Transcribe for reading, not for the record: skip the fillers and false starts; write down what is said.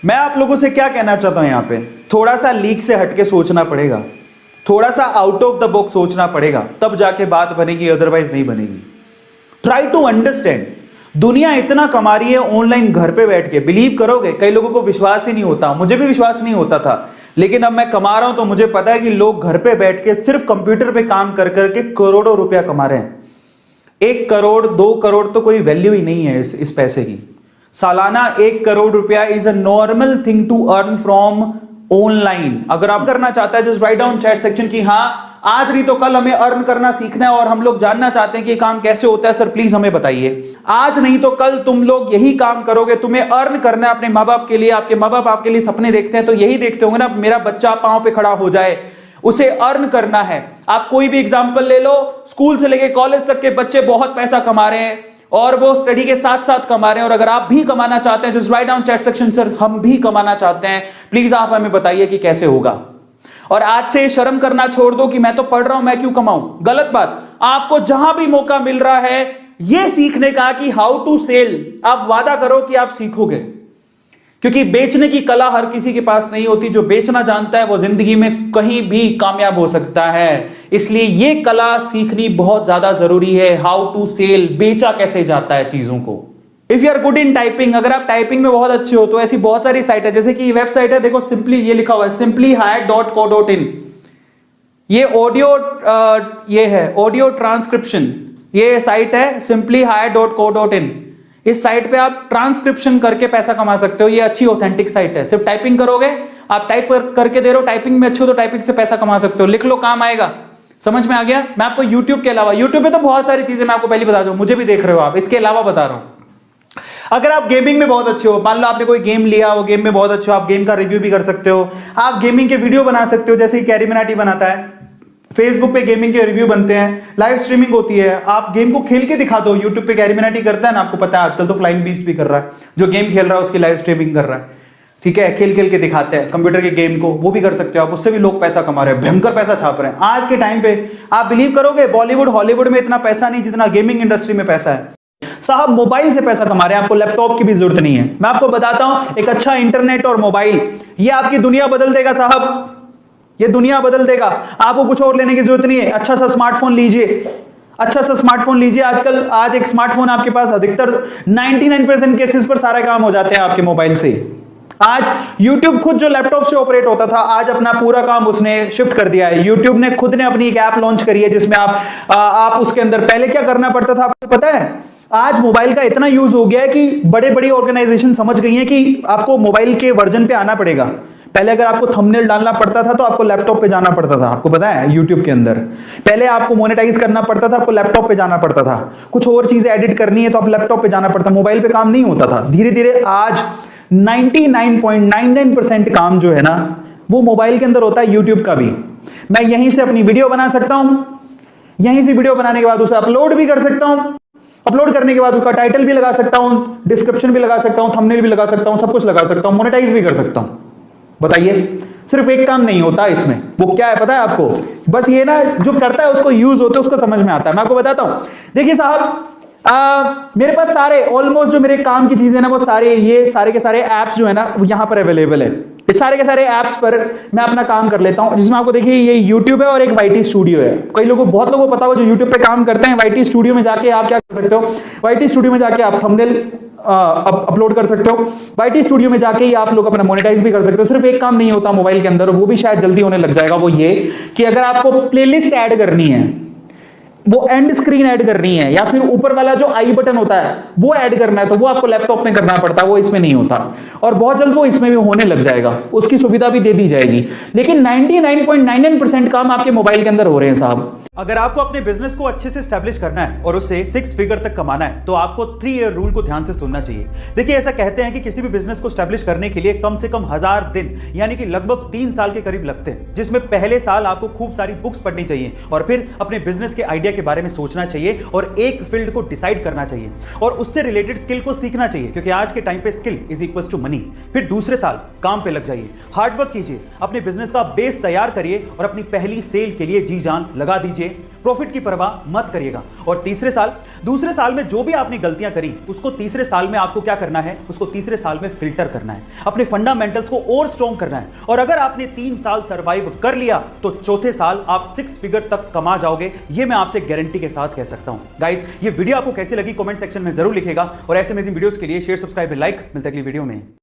मैं आप लोगों से क्या कहना चाहता हूं यहां पे, थोड़ा सा लीक से हटके सोचना पड़ेगा, थोड़ा सा आउट ऑफ द बॉक्स सोचना पड़ेगा, तब जाके बात बनेगी, अदरवाइज नहीं बनेगी। ट्राई टू अंडरस्टैंड, दुनिया इतना कमा रही है ऑनलाइन घर पे बैठ के, बिलीव करोगे कई लोगों को विश्वास ही नहीं होता, मुझे भी विश्वास नहीं होता था, लेकिन अब मैं कमा रहा हूं तो मुझे पता है कि लोग घर पे बैठ के सिर्फ कंप्यूटर पे काम कर करके करोड़ों रुपया कमा रहे हैं। 1 करोड़ 2 करोड़ तो कोई वैल्यू ही नहीं है इस पैसे की। सालाना 1 करोड़ रुपया is a normal thing to earn from online. अगर आप करना चाहता है just write down chat section की हाँ आज नहीं तो कल हमें अर्न करना सीखना है और हम लोग जानना चाहते हैं कि काम कैसे होता है, सर प्लीज हमें बताइए। आज नहीं तो कल तुम लोग यही काम करोगे, तुम्हें अर्न करना है अपने माँ बाप के लिए, आपके माँ बाप आपके लिए सपने देखते हैं तो यही देखते होंगे ना, मेरा बच्चा पांव पे खड़ा हो जाए, उसे अर्न करना है। आप कोई भी एग्जाम्पल ले लो, स्कूल से लेके कॉलेज तक के बच्चे बहुत पैसा कमा रहे हैं और वो स्टडी के साथ साथ कमा रहे हैं। और अगर आप भी कमाना चाहते हैं just write down chat section sir हम भी कमाना चाहते हैं, प्लीज आप हमें बताइए कि कैसे होगा। और आज से शर्म करना छोड़ दो कि मैं तो पढ़ रहा हूं मैं क्यों कमाऊं, गलत बात। आपको जहां भी मौका मिल रहा है यह सीखने का कि हाउ टू सेल, आप वादा करो कि आप सीखोगे, क्योंकि बेचने की कला हर किसी के पास नहीं होती। जो बेचना जानता है वो जिंदगी में कहीं भी कामयाब हो सकता है, इसलिए यह कला सीखनी बहुत ज्यादा जरूरी है। हाउ टू सेल, बेचा कैसे जाता है चीजों को। If you are good in typing, अगर आप टाइपिंग में बहुत अच्छे हो तो ऐसी बहुत सारी साइट है, जैसे कि वेबसाइट है देखो सिंपली, ये लिखा हुआ है simplyhire.co.in, ये ऑडियो ये है ऑडियो ट्रांसक्रिप्शन, ये साइट है simplyhire.co.in। इस साइट पे आप ट्रांसक्रिप्शन करके पैसा कमा सकते हो, ये अच्छी ऑथेंटिक साइट है। सिर्फ टाइपिंग करोगे, आप टाइप करके दे रहे हो, टाइपिंग में अच्छे हो तो टाइपिंग से पैसा कमा सकते हो। लिख लो, काम आएगा। समझ में आ गया? मैं आपको यूट्यूब के अलावा, यूट्यूब पे तो बहुत सारी चीजें मैं आपको पहले बता दूं, मुझे भी देख रहे हो आप, इसके अलावा बता रहा हूं। अगर आप गेमिंग में बहुत अच्छे हो, मान लो आपने कोई गेम लिया, वो गेम में बहुत अच्छे हो, आप गेम का रिव्यू भी कर सकते हो, आप गेमिंग के वीडियो बना सकते हो, जैसे कैरी मिनाटी बनाता है, फेसबुक पे गेमिंग के रिव्यू बनते हैं, लाइव स्ट्रीमिंग होती है, आप गेम को खेल के दिखा दो। यूट्यूब पे कैरी मिनाटी करता है ना, आपको पता है आजकल तो फ्लाइंग बीस्ट भी कर रहा है, जो गेम खेल रहा है उसकी लाइव स्ट्रीमिंग कर रहा है, ठीक है, खेल खेल के दिखाते हैं कंप्यूटर के गेम को, वो भी कर सकते हो आप, उससे भी लोग पैसा कमा रहे हैं, भयंकर पैसा छाप रहे हैं आज के टाइम पे। आप बिलीव करोगे बॉलीवुड हॉलीवुड में इतना पैसा नहीं जितना गेमिंग इंडस्ट्री में पैसा है। साहब मोबाइल से पैसा कमा रहे हैं, आपको लैपटॉप की भी जरूरत नहीं है। मैं आपको बताता हूं, एक अच्छा इंटरनेट और मोबाइल, ये आपकी दुनिया बदल देगा साहब, ये दुनिया बदल देगा। आपको कुछ और लेने की जरूरत नहीं है, अच्छा सा स्मार्टफोन लीजिए, अच्छा सा स्मार्टफोन लीजिए। आजकल आज एक स्मार्टफोन आपके पास अधिकतर 99% केसेस पर सारे काम हो जाते हैं आपके मोबाइल से। आज YouTube खुद जो लैपटॉप से ऑपरेट होता था, आज अपना पूरा काम उसने शिफ्ट कर दिया है। YouTube ने खुद ने अपनी एक ऐप लॉन्च करी है जिसमें आप उसके अंदर पहले क्या करना पड़ता था आपको पता है? आज मोबाइल का इतना यूज हो गया है कि बड़े बड़ी ऑर्गेनाइजेशन समझ गई है कि आपको मोबाइल के वर्जन पे आना पड़ेगा। पहले अगर आपको थंबनेल डालना पड़ता था तो आपको लैपटॉप पे जाना पड़ता था, आपको पता है यूट्यूब के अंदर। पहले आपको मोनेटाइज करना पड़ता था, आपको लैपटॉप पे जाना पड़ता था। कुछ और चीजें एडिट करनी है तो आप लैपटॉप पे जाना पड़ता, मोबाइल पे काम नहीं होता था। धीरे धीरे आज 99.99% काम जो है ना वो मोबाइल के अंदर होता है, यूट्यूब का भी। मैं यहीं से अपनी वीडियो बना सकता हूं, यहीं से वीडियो बनाने के बाद उसे अपलोड भी कर सकता हूं, अपलोड करने के बाद उसका टाइटल भी लगा सकता हूं, डिस्क्रिप्शन भी लगा सकता हूं, थंबनेल भी लगा सकता हूं, सब कुछ लगा सकता हूं, मोनेटाइज भी कर सकता हूं। बताइए, सिर्फ एक काम नहीं होता इसमें, वो क्या है पता है आपको? बस ये ना जो करता है उसको यूज होता है, उसको समझ में आता है। मैं आपको बताता हूं, देखिए साहब मेरे पास सारे ऑलमोस्ट जो मेरे काम की चीजें ना वो सारे ये सारे के सारे एप्स जो है ना यहां पर अवेलेबल है। इस सारे के सारे एप्स पर मैं अपना काम कर लेता हूं, जिसमें आपको देखिए ये YouTube है और एक YT स्टूडियो है। कई लोगों बहुत लोगों को पता हो जो YouTube पे काम करते हैं, YT स्टूडियो में जाके आप क्या कर सकते हो, YT स्टूडियो में जाके आप थंबनेल अपलोड कर सकते हो, YT स्टूडियो में जाके ही आप लोग अपना मोनेटाइज भी कर सकते हो। सिर्फ एक काम नहीं होता मोबाइल के अंदर, वो भी शायद जल्दी होने लग जाएगा, वो ये कि अगर आपको प्लेलिस्ट ऐड करनी है, वो एंड स्क्रीन ऐड करनी है, या फिर ऊपर वाला जो आई बटन होता है वो ऐड करना है, तो वो आपको लैपटॉप में करना पड़ता है, वो इसमें नहीं होता। और बहुत जल्द वो इसमें भी होने लग जाएगा, उसकी सुविधा भी दे दी जाएगी। लेकिन 99.99% काम आपके मोबाइल के अंदर हो रहे हैं साहब। अगर आपको अपने बिजनेस को अच्छे से स्टैब्लिश करना है और उससे 6 फिगर तक कमाना है तो आपको 3 ईयर रूल को ध्यान से सुनना चाहिए। देखिए ऐसा कहते हैं कि किसी भी बिजनेस को स्टैब्लिश करने के लिए कम से कम 1000 दिन यानी कि लगभग 3 साल के करीब लगते हैं, जिसमें पहले साल आपको खूब सारी बुक्स पढ़नी चाहिए और फिर अपने बिजनेस के आइडिया के बारे में सोचना चाहिए और एक फील्ड को डिसाइड करना चाहिए और उससे रिलेटेड स्किल को सीखना चाहिए, क्योंकि आज के टाइम पे skill is equals to money. फिर दूसरे साल काम पे लग जाइए, हार्डवर्क कीजिए, अपने बिजनेस का बेस तैयार करिए और अपनी पहली सेल के लिए जी जान लगा दीजिए। कीजिए, प्रॉफिट की परवाह मत करिएगा। और दूसरे साल में जो भी आपने गलतियां करी उसको तीसरे साल में आपको क्या करना है, उसको तीसरे साल में फिल्टर करना है, अपने फंडामेंटल्स को और स्ट्रॉन्ग करना है। और अगर आपने 3 साल सर्वाइव कर लिया तो चौथे साल आप 6 फिगर तक कमा जाओगे, ये मैं आपसे गारंटी के साथ कह सकता हूं। गाइस, ये वीडियो आपको कैसी लगी कमेंट सेक्शन में जरूर लिखिएगा और ऐसे अमेजिंग वीडियोस के लिए शेयर, सब्सक्राइब, लाइक। मिलते हैं अगली वीडियो में।